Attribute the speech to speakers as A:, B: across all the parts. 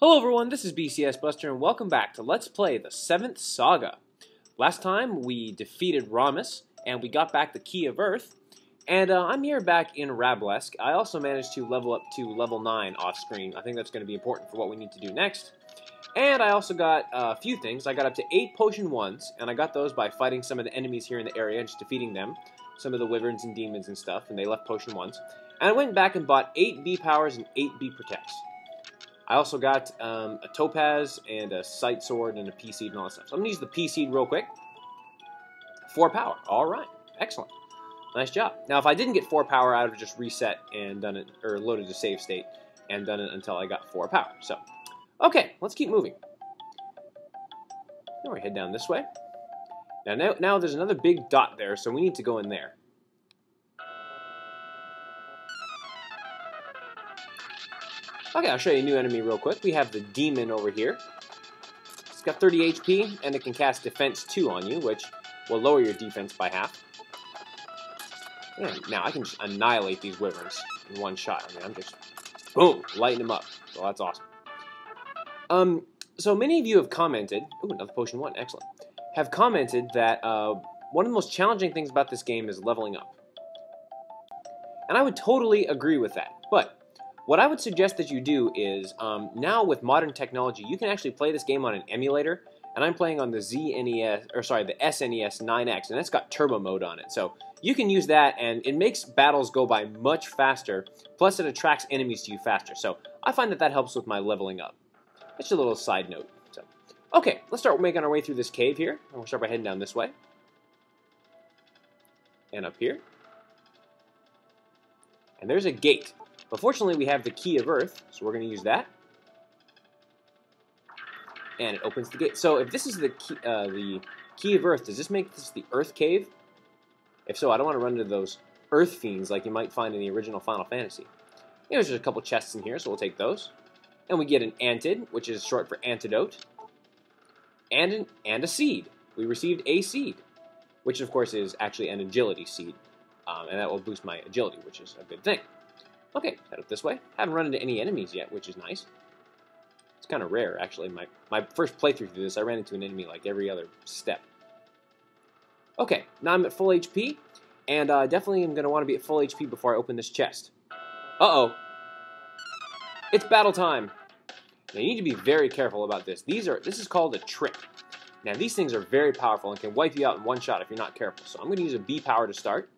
A: Hello everyone, this is BCS Buster and welcome back to Let's Play the 7th Saga. Last time we defeated Ramus and we got back the Key of Earth, and I'm here back in Rablesk. I also managed to level up to level 9 off screen. I think that's going to be important for what we need to do next. And I also got a few things. I got up to 8 potion 1s, and I got those by fighting some of the enemies here in the area and just defeating them. Some of the wyverns and demons and stuff, and they left potion 1s. And I went back and bought 8 B powers and 8 B protects. I also got a topaz and a sight sword and a P seed and all that stuff. So I'm going to use the P seed real quick. 4 power. Alright. Excellent. Nice job. Now, if I didn't get 4 power, I would have just reset and done it, or loaded a save state and done it until I got 4 power. So, okay, let's keep moving. Now we're head down this way. Now there's another big dot there, so we need to go in there. Okay, I'll show you a new enemy real quick. We have the demon over here. It's got 30 HP, and it can cast Defense 2 on you, which will lower your defense by half. And now I can just annihilate these wyverns in one shot. I mean, I'm just, boom, lighting them up. So that's awesome. So many of you have commented, ooh, another potion 1, excellent, have commented that one of the most challenging things about this game is leveling up. And I would totally agree with that, but what I would suggest that you do is, now with modern technology, you can actually play this game on an emulator, and I'm playing on the SNES 9X, and it's got turbo mode on it. So you can use that, and it makes battles go by much faster, plus it attracts enemies to you faster. So I find that that helps with my leveling up. That's a little side note. So, okay, let's start making our way through this cave here, and we'll start by heading down this way. And up here. And there's a gate. But fortunately, we have the Key of Earth, so we're going to use that. And it opens the gate. So if this is the key of Earth, does this make this the Earth Cave? If so, I don't want to run into those Earth Fiends like you might find in the original Final Fantasy. There's just a couple chests in here, so we'll take those. And we get an Antid, which is short for Antidote. And a seed. We received a seed, which of course is actually an agility seed. And that will boost my agility, which is a good thing. Okay, head up this way. Haven't run into any enemies yet, which is nice. It's kind of rare, actually. My first playthrough through this, I ran into an enemy like every other step. Okay, now I'm at full HP, and I definitely am going to want to be at full HP before I open this chest. Uh-oh. It's battle time. Now, you need to be very careful about this. This is called a trick. Now, these things are very powerful and can wipe you out in one shot if you're not careful. So I'm going to use a B power to start.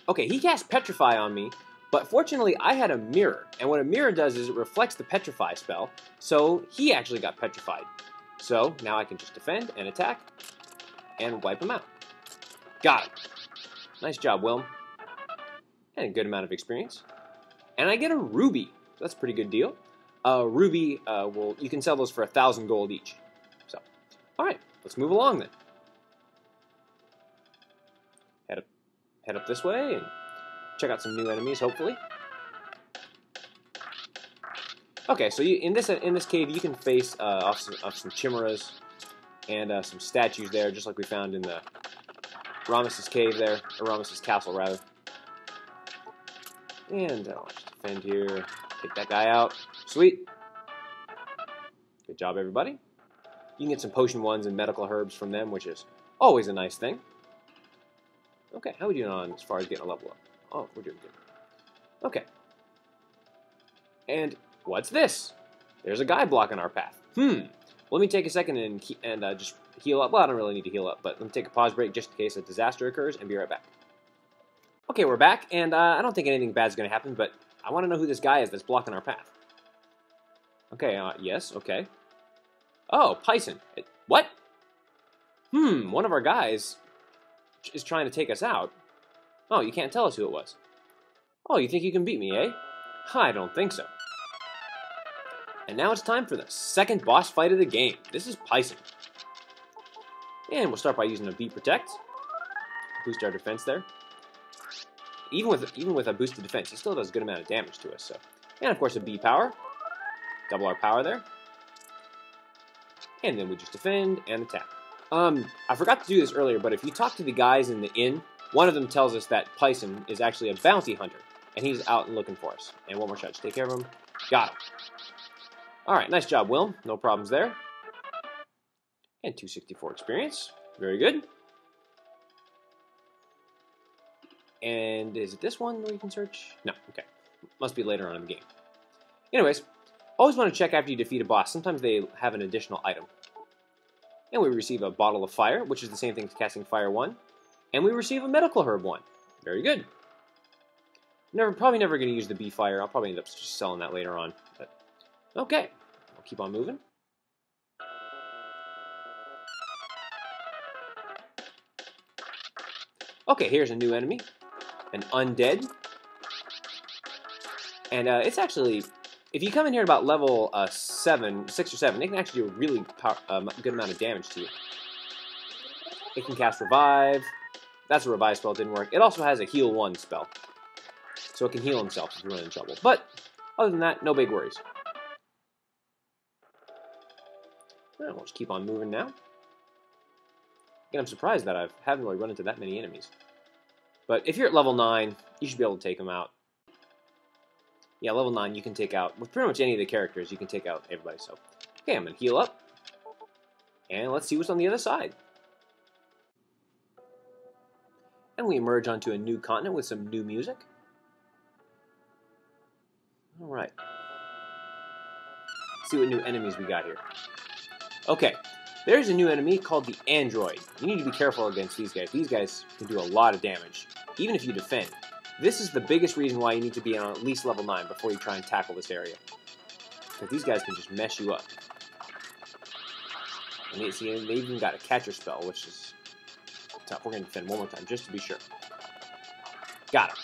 A: Okay, he cast Petrify on me, but fortunately I had a mirror, and what a mirror does is it reflects the Petrify spell, so he actually got petrified. So now I can just defend and attack and wipe him out. Got it. Nice job, Wilm. And a good amount of experience. And I get a ruby, so that's a pretty good deal. Ruby, you can sell those for 1,000 gold each. So, alright, let's move along then. Head up this way and check out some new enemies, hopefully. Okay, so in this cave, you can face off some chimeras and some statues there, just like we found in the Ramus's cave there, or Ramus's castle, rather. And I'll just defend here, take that guy out. Sweet. Good job, everybody. You can get some potion 1s and medical herbs from them, which is always a nice thing. Okay, how are we doing on as far as getting a level up? Oh, we're doing good. Okay. And what's this? There's a guy blocking our path. Let me take a second and just heal up. Well, I don't really need to heal up, but let me take a pause break just in case a disaster occurs and be right back. Okay, we're back, and I don't think anything bad's going to happen, but I want to know who this guy is that's blocking our path. Okay, yes, okay. Oh, Pyson. What? One of our guys is trying to take us out. Oh, you can't tell us who it was. Oh, you think you can beat me, eh? I don't think so. And now it's time for the second boss fight of the game. This is Pyson. And we'll start by using a B Protect. Boost our defense there. Even with a boosted defense, he still does a good amount of damage to us. So, and of course a B power. Double our power there. And then we just defend and attack. I forgot to do this earlier, but if you talk to the guys in the inn, one of them tells us that Pyson is actually a bounty hunter, and he's out and looking for us. And one more shot to take care of him. Got him. Alright, nice job, Will. No problems there. And 264 experience. Very good. And is it this one where you can search? No, okay. Must be later on in the game. Anyways, always want to check after you defeat a boss. Sometimes they have an additional item. And we receive a bottle of fire, which is the same thing as casting fire 1. And we receive a medical herb 1. Very good. Probably never going to use the bee fire. I'll probably end up just selling that later on. But okay, we'll keep on moving. Okay, here's a new enemy. An undead. And it's actually, if you come in here at about level 6 or 7, they can actually do a really good amount of damage to you. It can cast Revive. That's a Revive spell, didn't work. It also has a Heal 1 spell. So it can heal himself if you run in trouble. But, other than that, no big worries. Well, we'll just keep on moving now. Again, I'm surprised that I haven't really run into that many enemies. But if you're at level 9, you should be able to take them out. Yeah, level 9, you can take out, with pretty much any of the characters, you can take out everybody. So, okay, I'm going to heal up. And let's see what's on the other side. And we emerge onto a new continent with some new music. Alright. Let's see what new enemies we got here. Okay, there's a new enemy called the Android. You need to be careful against these guys. These guys can do a lot of damage, even if you defend. This is the biggest reason why you need to be on at least level 9 before you try and tackle this area. Because these guys can just mess you up. And they even got a catcher spell, which is tough. We're going to defend one more time, just to be sure. Got him.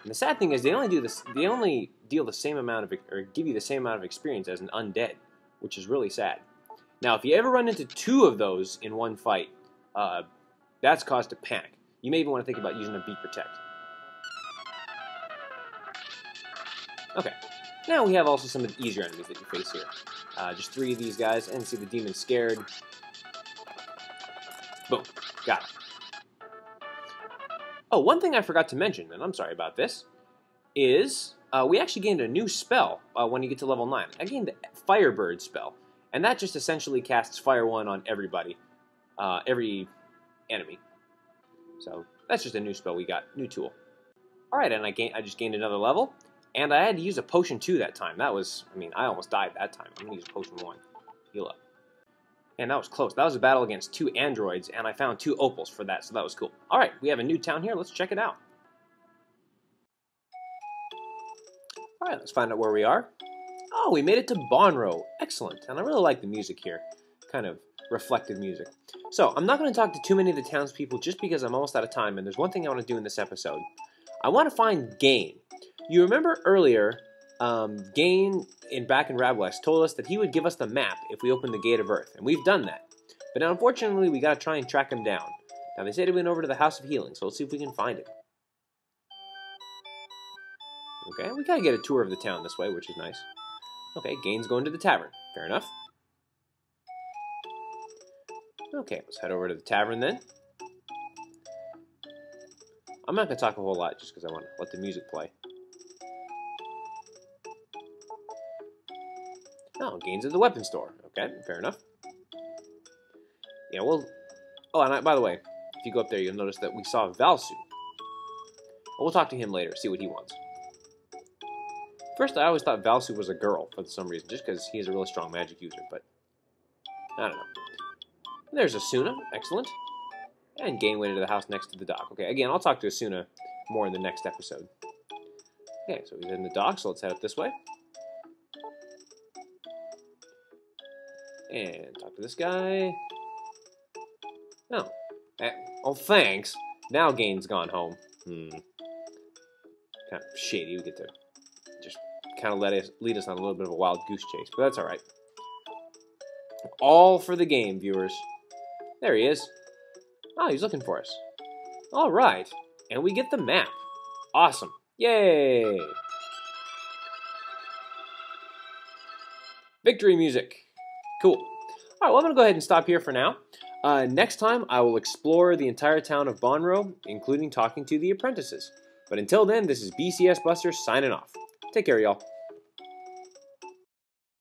A: And the sad thing is, they only deal the same amount of, or give you the same amount of experience as an undead, which is really sad. Now, if you ever run into 2 of those in one fight, that's cause to panic. You may even want to think about using a Beat Protect. Okay, now we have also some of the easier enemies that you face here. Just 3 of these guys, and see the demon scared. Boom, got it. Oh, one thing I forgot to mention, and I'm sorry about this, is we actually gained a new spell when you get to level 9. I gained the Firebird spell, and that just essentially casts Fire 1 on everybody, every enemy. So that's just a new spell we got, new tool. All right, and I just gained another level, and I had to use a potion 2 that time. That was, I mean, I almost died that time. I'm gonna use potion 1, heal up. And that was close. That was a battle against 2 androids, and I found 2 opals for that, so that was cool. All right, we have a new town here. Let's check it out. All right, let's find out where we are. Oh, we made it to Bonro. Excellent. And I really like the music here. Kind of reflective music. So, I'm not going to talk to too many of the townspeople just because I'm almost out of time, and there's one thing I want to do in this episode. I want to find Gain. You remember earlier, Gain back in Rabwest told us that he would give us the map if we opened the Gate of Earth, and we've done that. But unfortunately, we got to try and track him down. Now, they said he went over to the House of Healing, so let's see if we can find it. Okay, we got to get a tour of the town this way, which is nice. Okay, Gain's going to the tavern. Fair enough. Okay, let's head over to the tavern then. I'm not going to talk a whole lot just because I want to let the music play. Oh, Gain's at the weapon store. Okay, fair enough. Yeah, well... Oh, and by the way, if you go up there, you'll notice that we saw Valsu. We'll talk to him later, see what he wants. First, I always thought Valsu was a girl for some reason, just because he's a really strong magic user, but I don't know. There's Asuna, excellent. And Gain went into the house next to the dock. Okay, again, I'll talk to Asuna more in the next episode. Okay, so he's in the dock, so let's head up this way. And talk to this guy. No. Oh, thanks. Now Gain's gone home. Kind of shady. We get to just kind of lead us on a little bit of a wild goose chase, but that's all right. All for the game, viewers. There he is. Oh, he's looking for us. All right. And we get the map. Awesome. Yay! Victory music. Cool. All right, well, I'm going to go ahead and stop here for now. Next time, I will explore the entire town of Bonrow, including talking to the apprentices. But until then, this is BCS Buster signing off. Take care, y'all.